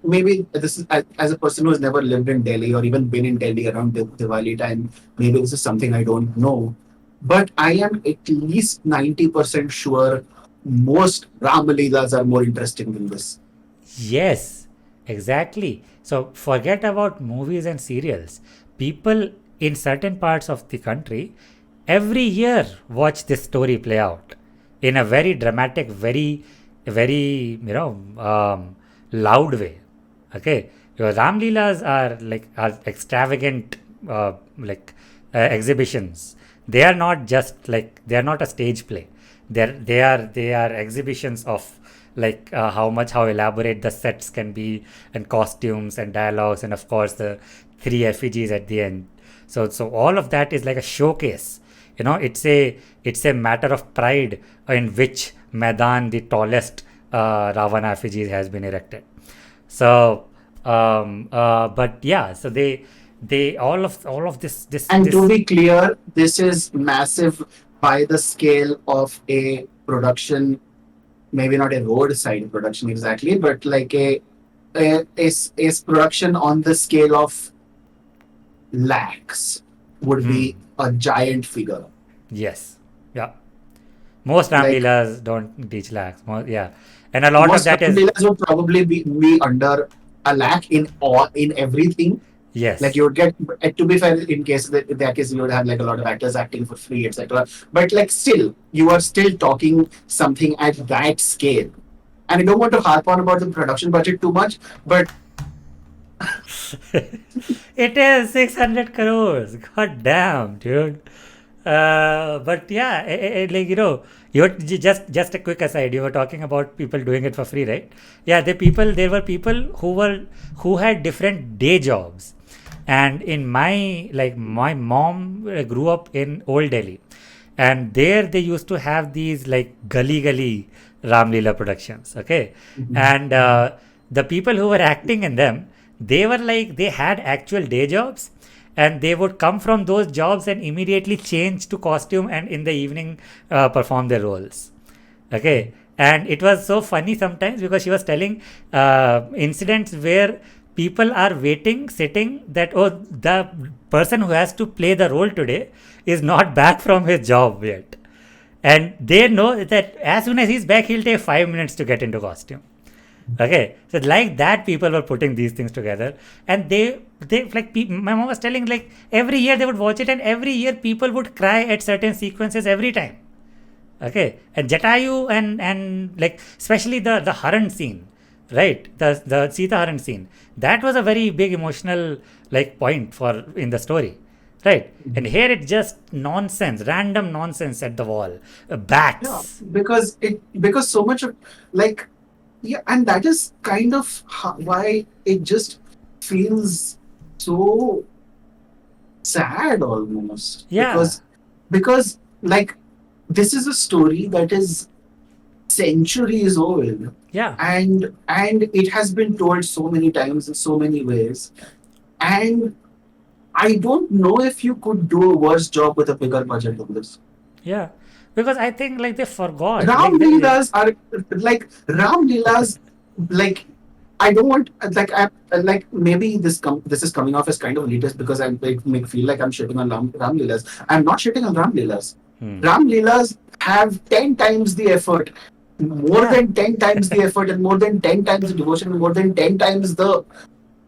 this is, as a person who has never lived in Delhi or even been in Delhi around Diwali time, maybe this is something I don't know, but I am at least 90% sure most Ram Leelas are more interesting than this. yes, exactly. So forget about movies and serials. People in certain parts of the country every year watch this story play out in a very dramatic, very loud way. Okay, your Ram Leelas are extravagant, like exhibitions. They are not just like, they are not a stage play. They are exhibitions of like how elaborate the sets can be, and costumes and dialogues, and of course the three effigies at the end. So all of that is like a showcase. It's a matter of pride in which Maidan the tallest Ravana effigy has been erected. So but yeah, so they all of And to this. be clear, this is massive by the scale of a production, maybe not a roadside production exactly, but like a production on the scale of lakhs would Hmm. be a giant figure. Yes. Yeah. Most Like, Ramleelas don't teach lakhs. Yeah. And a lot of most that is, Ramleelas would probably be under a lakh in all in everything. Like, yes. you would get, to be fair, in that case you would have like a lot of actors acting for free, etc. But like, still, you are still talking something at that scale. And I don't want to harp on about the production budget too much, but It is 600 crores. God damn, dude. But yeah, like just a quick aside. You were talking about people doing it for free, right? Yeah, there were people who had different day jobs, and in my mom grew up in Old Delhi, and there they used to have these like gully Ram Leela productions. Okay, and the people who were acting in them, they had actual day jobs, and they would come from those jobs and immediately change to costume, and in the evening perform their roles. Okay, and it was so funny sometimes because she was telling incidents where people are waiting, sitting, that oh, the person who has to play the role today is not back from his job yet, and they know that as soon as he's back, he'll take 5 minutes to get into costume. Okay, so like that, people were putting these things together, and they like my mom was telling, like every year they would watch it, and every year people would cry at certain sequences every time. Okay, and Jatayu and like especially the Haran scene, right? The Sita Haran scene, that was a very big emotional like point for in the story, right? And here it's just nonsense, random nonsense at the wall, yeah, bats. because so much of, like, yeah, and that is kind of why it just feels so sad almost, Yeah, because like, this is a story that is centuries old, yeah. and it has been told so many times in so many ways, and I don't know if you could do a worse job with a bigger budget than this. Yeah, because I think like they forgot. Ram Like Leelas are like Ram Leelas, like, I don't want, like, like, maybe this is coming off as kind of elitist because I make feel like I'm shitting on Ram Leelas. I'm not shitting on Ram Leelas. hmm. Ram Leelas have 10 times the effort, more Yeah, than 10 times the effort, and more than 10 times the devotion, and more than 10 times the,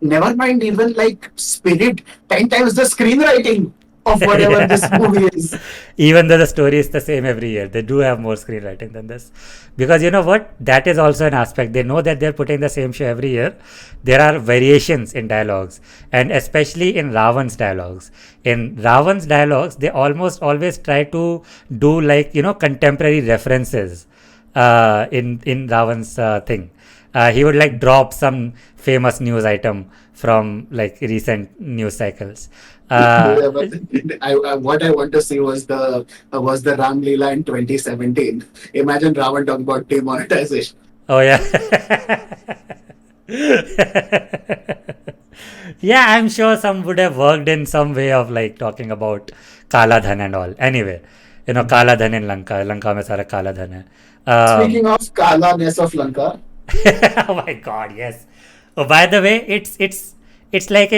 never mind even like spirit, 10 times the screenwriting of whatever this yeah. movie is. Even though the story is the same every year, they do have more screenwriting than this. Because you know what? That is also an aspect. They know that they're putting the same show every year. There are variations in dialogues, and especially in Ravan's dialogues. In Ravan's dialogues, they almost always try to do like contemporary references in Ravan's thing. He would like drop some famous news item from like recent news cycles. Yeah, but what I want to see was the Ram Leela in 2017. Imagine Ravan talking about demonetization. Oh yeah. Yeah, I'm sure some would have worked in some way of like talking about Kala Dhan and all. Anyway, Kala Dhan in Lanka. Lanka mein sara Kala Dhan hai. Speaking of Kala-ness of Lanka, Oh my god, yes. Oh, by the way, it's like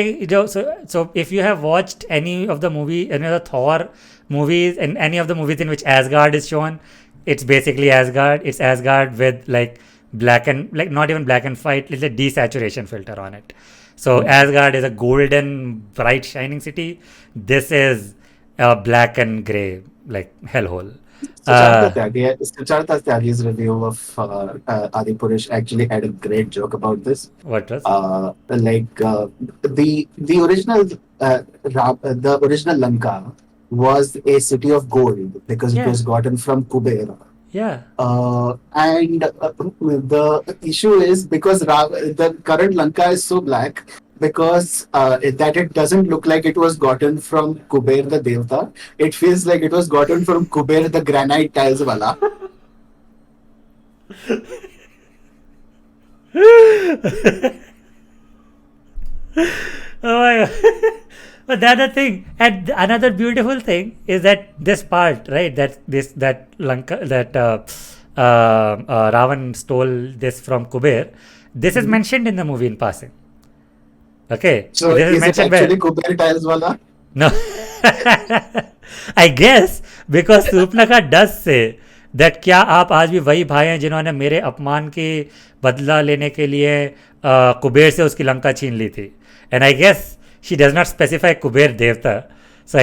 so if you have watched any of the Thor movies and any of the movies in which Asgard is shown, it's basically Asgard. It's Asgard with like black and like not even black and white, it's a desaturation filter on it. So Asgard is a golden, bright, shining city. This is a black and gray like hellhole. Uh, Sucharta Tyagi's review of Adipurush actually had a great joke about this. what was? The original the original Lanka was a city of gold because it Yeah, was gotten from Kuber. yeah. And the issue is because the current Lanka is so black because that it doesn't look like it was gotten from Kuber the Devta. It feels like it was gotten from Kuber the granite tiles wala. Oh my god. But the other thing, and another beautiful thing is that this part, right? That Lanka, that Ravan stole this from Kuber. This is mentioned in the movie in passing. Okay, So this is is it mentioned where actually Kuber tiles wala? no. I guess because Supnaka does say that क्या आप आज भी वही भाई हैं जिन्होंने मेरे अपमान की बदला लेने के लिए कुबेर से उसकी लंका छीन ली थी and I guess she does not specify Kuber देवता so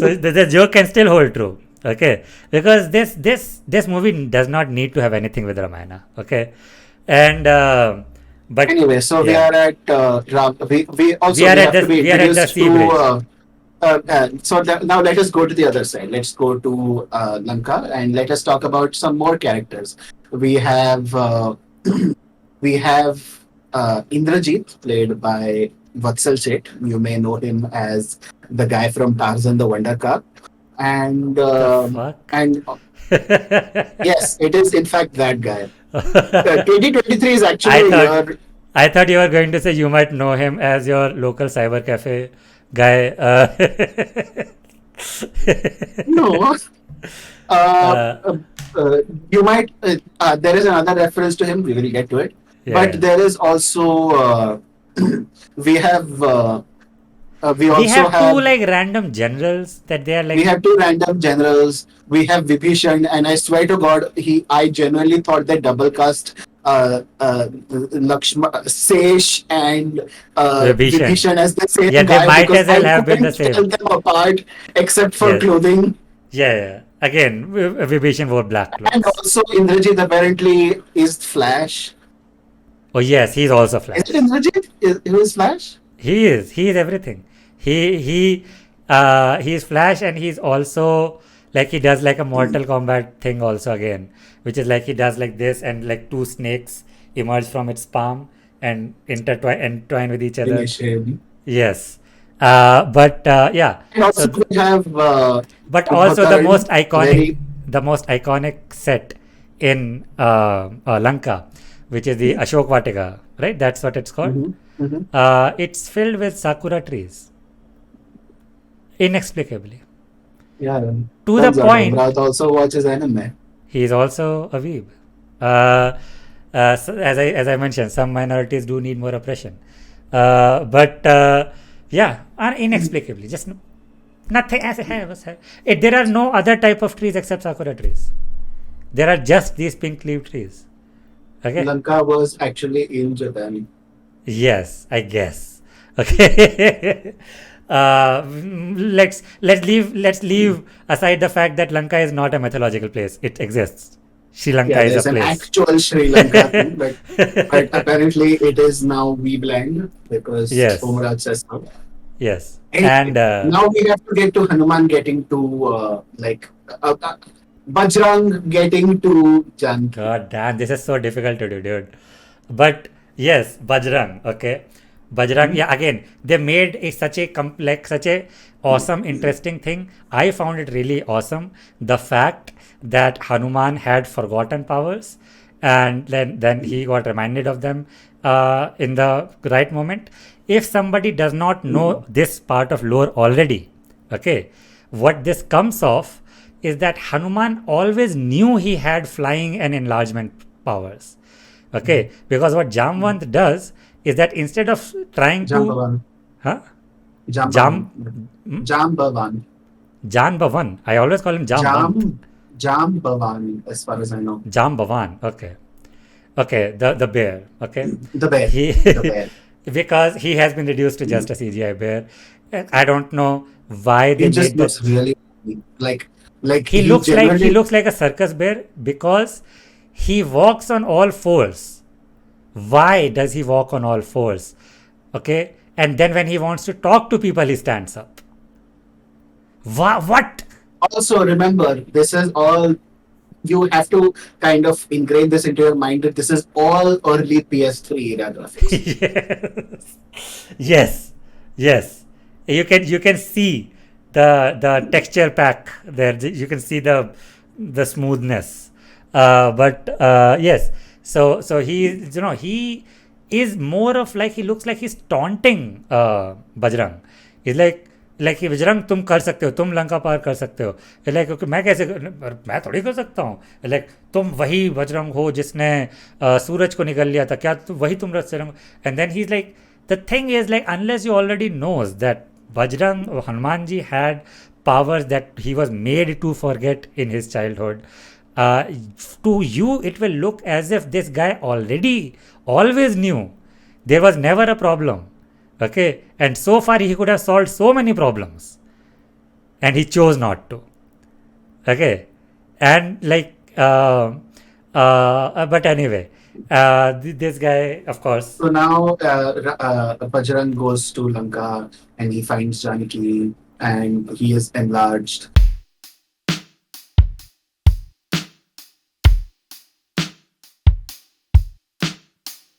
so the joke can still hold true okay because this movie does not need to have anything with Ramayana okay and but Anyway, so we yeah are at we also we are we at have the to be we are at the introduced sea to bridge now let us go to the other side. Let's go to Lanka and let us talk about some more characters. We have we have Indrajit, played by Vatsal Seth. You may know him as the guy from Tarzan the Wonder Car. And the fuck yes, it is in fact that guy. 2023 is I actually a thought year. I thought you were going to say you might know him as your local cyber cafe guy. No. Uh, Uh, you might. There is another reference to him. We will get to it. yeah. But there is also we have we We also have two have like random generals that they are we like have two random generals. We have Vibhishan, and I swear to God, I genuinely thought they double cast Lakshma, Sesh and Vibhishan. Vibhishan as the same Yeah, they guy might because as well I have been the couldn't tell same. them apart except for Yes. clothing. Yeah. Again, Vibhishan wore black And clothes. also Indrajit apparently is Flash. Oh yes, he's also Is Flash. it Indrajit? Who is Flash? He is. He is everything. He is Flash and he's also like he does like a Mortal Kombat thing also again, which is like he does like this and like two snakes emerge from its palm and entwine with each other. Finish him. Yes. But yeah. And also So we have but also the most very most iconic set in Lanka, which is the Ashok Vatika, right? That's what it's called. Mhm, mhm. It's filled with sakura trees, inexplicably. Yeah. To the Turns out point, Umrat also watches anime. he is also a weeb. So as I mentioned, some minorities do need more oppression, but yeah, inexplicably, just nothing as there are no other type of trees except sakura trees. There are just these pink leaf trees. Okay. Lanka was actually in Japan. Yes, I guess. Okay. Let's leave aside the fact that Lanka is not a mythological place. It exists. Sri Lanka Yeah, is there's a an place. actual Sri Lanka thing, but apparently it is now we blend because Yes. Umrat says so. Yes. Anyway, And now we have to get to Hanuman getting to Bajrang getting to Janki. God damn, this is so difficult to do, dude. But yes, Bajrang, okay. Bajrang, yeah, again, they made such a complex, such a awesome, interesting thing. I found it really awesome. The fact that Hanuman had forgotten powers and then he got reminded of them in the right moment. If somebody does not know this part of lore already, okay, what this comes off is that Hanuman always knew he had flying and enlargement powers. Okay, because what Jamwant does is that instead of trying to, Jambavan. huh? Jambavan. Jam, hmm? Jambavan. Janbavan. I always call him Jamwant. Jambavan, as far as I know. Jambavan. Okay, okay. The bear. Okay, The bear. he The bear. because he has been reduced to just a CGI bear. I don't know why they He just made that. looks really like He he looks like he genuinely looks like a circus bear because he walks on all fours. Why does he walk on all fours? Okay, and then when he wants to talk to people, he stands up. What? also remember this is all you have to kind of ingrain this into your mind that this is all early PS3 era graphics. Yes, yes, yes. You can see the texture pack there. You can see the smoothness. But yes, so he is more of like he looks like he's taunting Bajrang. He's like कि बजरंग तुम कर सकते हो, तुम लंका पार कर सकते हो, like मैं कैसे मैं थोड़ी कर सकता हूँ, लाइक तुम वही बजरंग हो जिसने सूरज को निकल लिया था, क्या वही तुम Bajrang. And then he is like the thing is like unless you already knows that Bajrang or Hanuman ji had powers that he was made to forget in his childhood. Uh, to you, it will look as if this guy already always knew. There was never a problem. Okay, and so far he could have solved so many problems, and he chose not to. Okay, and but anyway, this guy, of course, So now Bajrang goes to Lanka and he finds Janaki and he is enlarged